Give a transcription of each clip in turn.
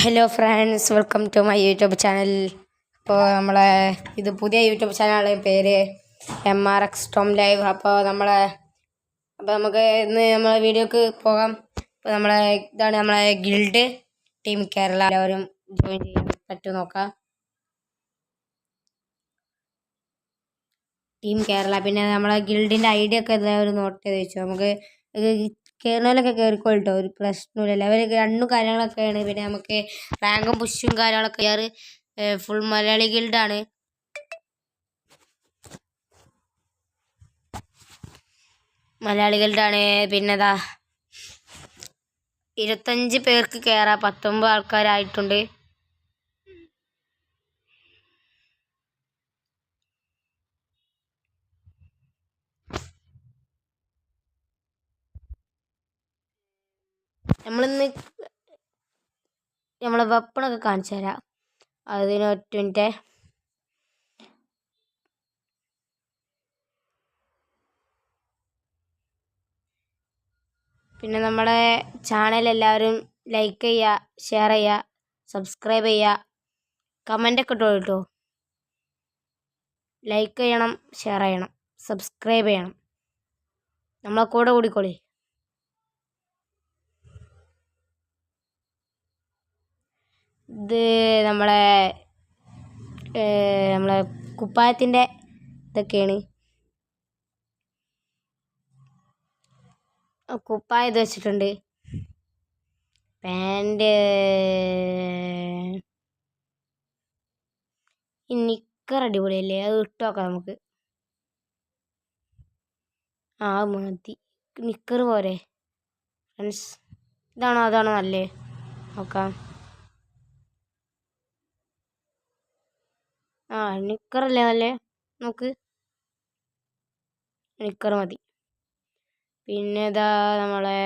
Hello friends, welcome to my YouTube channel. അപ്പോൾ ഇത് പുതിയ യൂട്യൂബ് ചാനലാണ്, പേര് MRX ടോം ലൈവ്. അപ്പോൾ നമുക്ക് ഇന്ന് നമ്മളെ വീഡിയോക്ക് പോകാം. അപ്പോൾ ഇതാണ് നമ്മളെ ഗിൽഡ് ടീം കേരള. എല്ലാവരും ജോയിൻ ചെയ്യാൻ പറ്റും നോക്കാം. ടീം കേരള. പിന്നെ നമ്മളെ ഗിൽഡിൻ്റെ ഐഡിയ ഒക്കെ എല്ലാവരും നോട്ട് ചെയ്ത് വെച്ചു. നമുക്ക് കയറുന്നതിലൊക്കെ കയറിക്കോളിട്ടോ, ഒരു പ്രശ്നമില്ല. അവർ രണ്ടും കാര്യങ്ങളൊക്കെയാണ്. പിന്നെ നമുക്ക് റാങ്കും പുഷും കാര്യങ്ങളൊക്കെ കയറി. ഫുൾ മലയാളി ഗിൽഡാണ്. പിന്നെതാ 25 പേർക്ക് കയറാം. 19 ആൾക്കാരായിട്ടുണ്ട്. നമ്മളിന്ന് നമ്മളെ വെപ്പണൊക്കെ കാണിച്ചു തരാം. അതിന് ഒറ്റ മിനിറ്റ്. പിന്നെ നമ്മുടെ ചാനൽ എല്ലാവരും ലൈക്ക് ചെയ്യുക, ഷെയർ ചെയ്യുക, സബ്സ്ക്രൈബ് ചെയ്യുക, കമൻ്റൊക്കെ ഇട്ടോ കേട്ടോ. ലൈക്ക് ചെയ്യണം, ഷെയർ ചെയ്യണം, സബ്സ്ക്രൈബ് ചെയ്യണം. നമ്മളെ കൂടെ കൂടിക്കോളി. ഇത് നമ്മളെ കുപ്പായത്തിൻ്റെ ഇതൊക്കെയാണ്. കുപ്പായം ഇത് വെച്ചിട്ടുണ്ട്. പാൻറ്, ഈ നിക്കർ അടിപൊളിയല്ലേ, അത് ഇട്ട് നോക്കാം നമുക്ക്. മതി, നിക്കർ പോരെ ഫ്രണ്ട്സ്. അതാണോ നല്ലേ, നോക്കാം. നിക്കറല്ലേ നല്ലേ, നോക്ക്. നിക്കർ മതി. പിന്നെ ഇതാ നമ്മളെ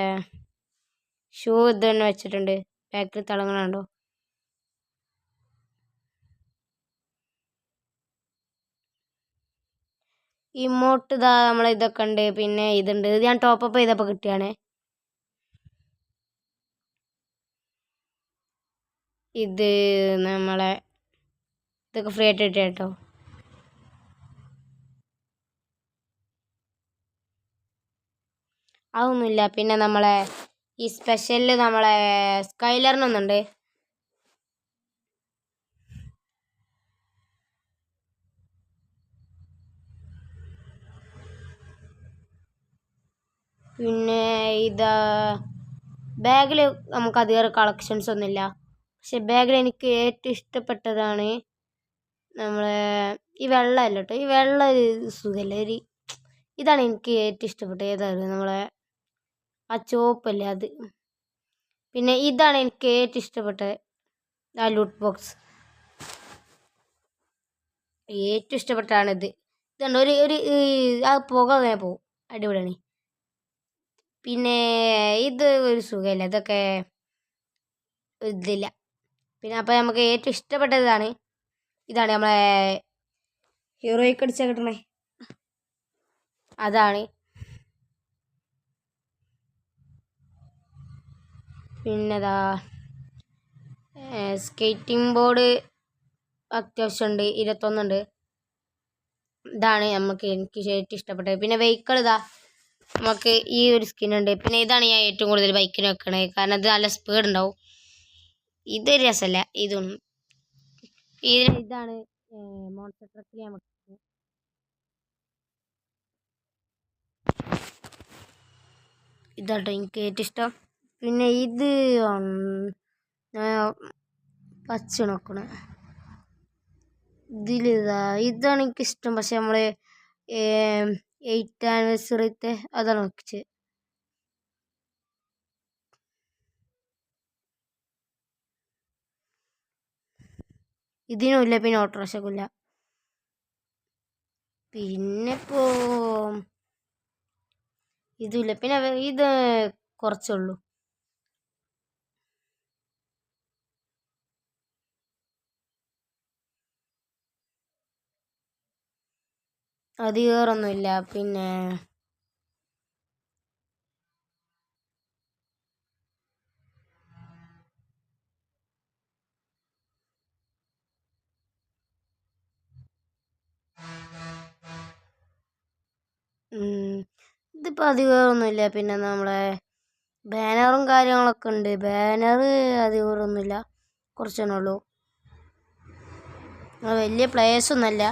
ഷൂ ഇത് തന്നെ വെച്ചിട്ടുണ്ട്. ബാക്കിൽ തിളങ്ങണുണ്ടോ? ഇമോട്ട് ഇതാ ഇതൊക്കെ ഉണ്ട്. പിന്നെ ഇതുണ്ട്, ഇത് ഞാൻ ടോപ്പപ്പ് ചെയ്തപ്പോൾ കിട്ടിയാണ്. ഇത് ഇതൊക്കെ ഫ്രീ ആയിട്ട് കിട്ടിയ കേട്ടോ. അതൊന്നുമില്ല. പിന്നെ ഈ സ്പെഷ്യലിൽ സ്കൈലറിനൊന്നുണ്ട്. പിന്നെ ഇതാ ബാഗിൽ നമുക്ക് അധികം കളക്ഷൻസ് ഒന്നുമില്ല. പക്ഷെ ബാഗിൽ എനിക്ക് ഏറ്റവും ഇഷ്ടപ്പെട്ടതാണ് ഈ വെള്ളമല്ല കേട്ടോ. ഈ വെള്ള സുഖമല്ല. ഇതാണ് എനിക്ക് ഏറ്റവും ഇഷ്ടപ്പെട്ടത്. ഏതായിരുന്നു ആ ചുവപ്പല്ലേ, അത്. പിന്നെ ഇതാണ് എനിക്ക് ഏറ്റവും ഇഷ്ടപ്പെട്ടത്, ആ ലൂട്ട് ബോക്സ്. ഏറ്റവും ഇഷ്ടപ്പെട്ടാണിത്. ഇതുണ്ട്, ഒരു ആ പുക അങ്ങനെ പോകും, അടിപൊളിയാണ്. പിന്നെ ഇത് ഒരു സുഖമില്ല, ഇതൊക്കെ ഇതില്ല. പിന്നെ അപ്പോൾ നമുക്ക് ഏറ്റവും ഇഷ്ടപ്പെട്ടത് ഇതാണ് നമ്മളെ ഹീറോയ്ക്ക് അടിച്ചാൽ കിട്ടണേ, അതാണ്. പിന്നെതാ സ്കേറ്റിംഗ് ബോർഡ് അത്യാവശ്യമുണ്ട്, 21 ഉണ്ട്. ഇതാണ് എനിക്ക് ഏറ്റവും ഇഷ്ടപ്പെട്ടത്. പിന്നെ വെഹിക്കിൾ നമുക്ക് ഈ ഒരു സ്കിന്നുണ്ട്. പിന്നെ ഇതാണ് ഞാൻ ഏറ്റവും കൂടുതൽ ബൈക്കിന് വെക്കണത്, കാരണം ഇത് നല്ല സ്പീഡ് ഉണ്ടാവും. ഇതൊരു രസമല്ല, ഇതൊന്നും. ഇതാണ് മോൺസ്റ്റർ ട്രക്കിൽ ഞാൻ വെക്കുന്നത്. ഇതാട്ടോ എനിക്ക് ഏറ്റവും ഇഷ്ടം. പിന്നെ ഇത് പച്ച നോക്കണേ, ഇതാണ് എനിക്കിഷ്ടം. പക്ഷെ 8th ആനിവേഴ്സറിത്തെ അതാണ് വെച്ചത്. ഇതിനുമില്ല. പിന്നെ ഓട്ടോറിക്ഷക്കില്ല. പിന്നെ ഇതില്ല. പിന്നെ ഇത് കുറച്ചുള്ളൂ. അധികമൊന്നുമില്ല. പിന്നെ ഇതിപ്പോൾ അധികമൊന്നുമില്ല. പിന്നെ നമ്മളെ ബാനറും കാര്യങ്ങളൊക്കെ ഉണ്ട്. ബാനർ അധികമൊന്നുമില്ല, കുറച്ചെണ്ണേ ഉള്ളൂ. വലിയ പ്ലേയേഴ്സൊന്നുമല്ല.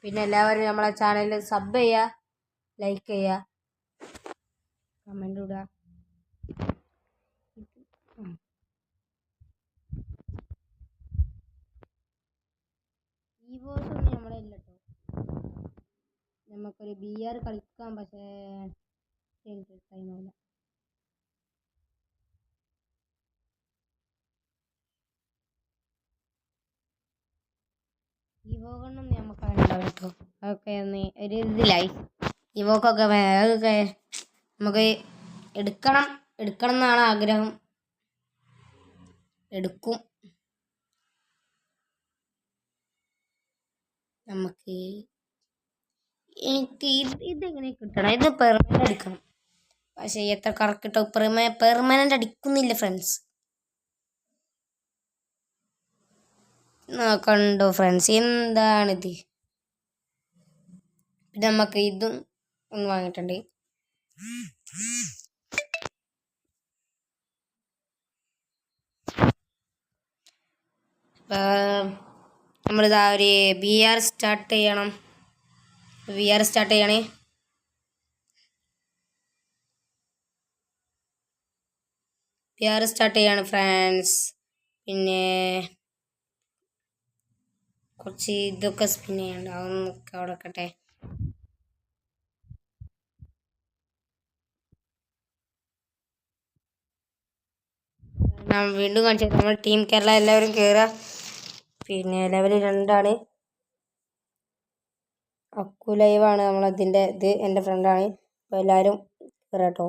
പിന്നെ എല്ലാവരും നമ്മളെ ചാനൽ സബ് ചെയ്യുക, ലൈക്ക് ചെയ്യുക, കമൻ്റ് ഇടുക. ഈ ബോസൊന്നും നമ്മളെ ഇല്ല കേട്ടോ. നമുക്കൊരു BR കളിക്കാം, പക്ഷേ ടൈമില്ല. ഇവോകൊന്നും നമുക്ക് ഉണ്ടാവും കേട്ടോ. അതൊക്കെ ഒന്ന് ഒരു ഇതിലായി. ഇവോക്കൊക്കെ അതൊക്കെ നമുക്ക് എടുക്കണം എന്നാണ് ആഗ്രഹം. എടുക്കും. നമുക്ക് എനിക്ക് ഇതെങ്ങനെ കിട്ടണം? ഇത് പെർമനൻ്റ് അടിക്കണം. പക്ഷേ എത്ര കറക്റ്റ് പെർമനൻ്റ് അടിക്കുന്നില്ല ഫ്രണ്ട്സ്. കണ്ടോ ഫ്രണ്ട്സ്, എന്താണിത്? പിന്നെ നമുക്ക് ഇതും ഒന്ന് വാങ്ങിയിട്ടുണ്ട്. നമ്മളിതാ ഒരു BR സ്റ്റാർട്ട് ചെയ്യണം. BR സ്റ്റാർട്ട് ചെയ്യണേ. BR സ്റ്റാർട്ട് ചെയ്യാണ് ഫ്രണ്ട്സ്. പിന്നെ കുറച്ച് ഇതൊക്കെ സ്പിൻ ചെയ്യണ്ട, അതൊന്നൊക്കെ അവിടെ വെക്കട്ടെ. ഞാൻ വീണ്ടും കാണിച്ചത് നമ്മൾ ടീം കേരള എല്ലാവരും കയറുക. പിന്നെ ലെവൽ 2 അക്കു ലൈവാണ് നമ്മളതിൻ്റെ ഇത്. എൻ്റെ ഫ്രണ്ടാണ്. അപ്പോൾ എല്ലാവരും കയറാം കേട്ടോ.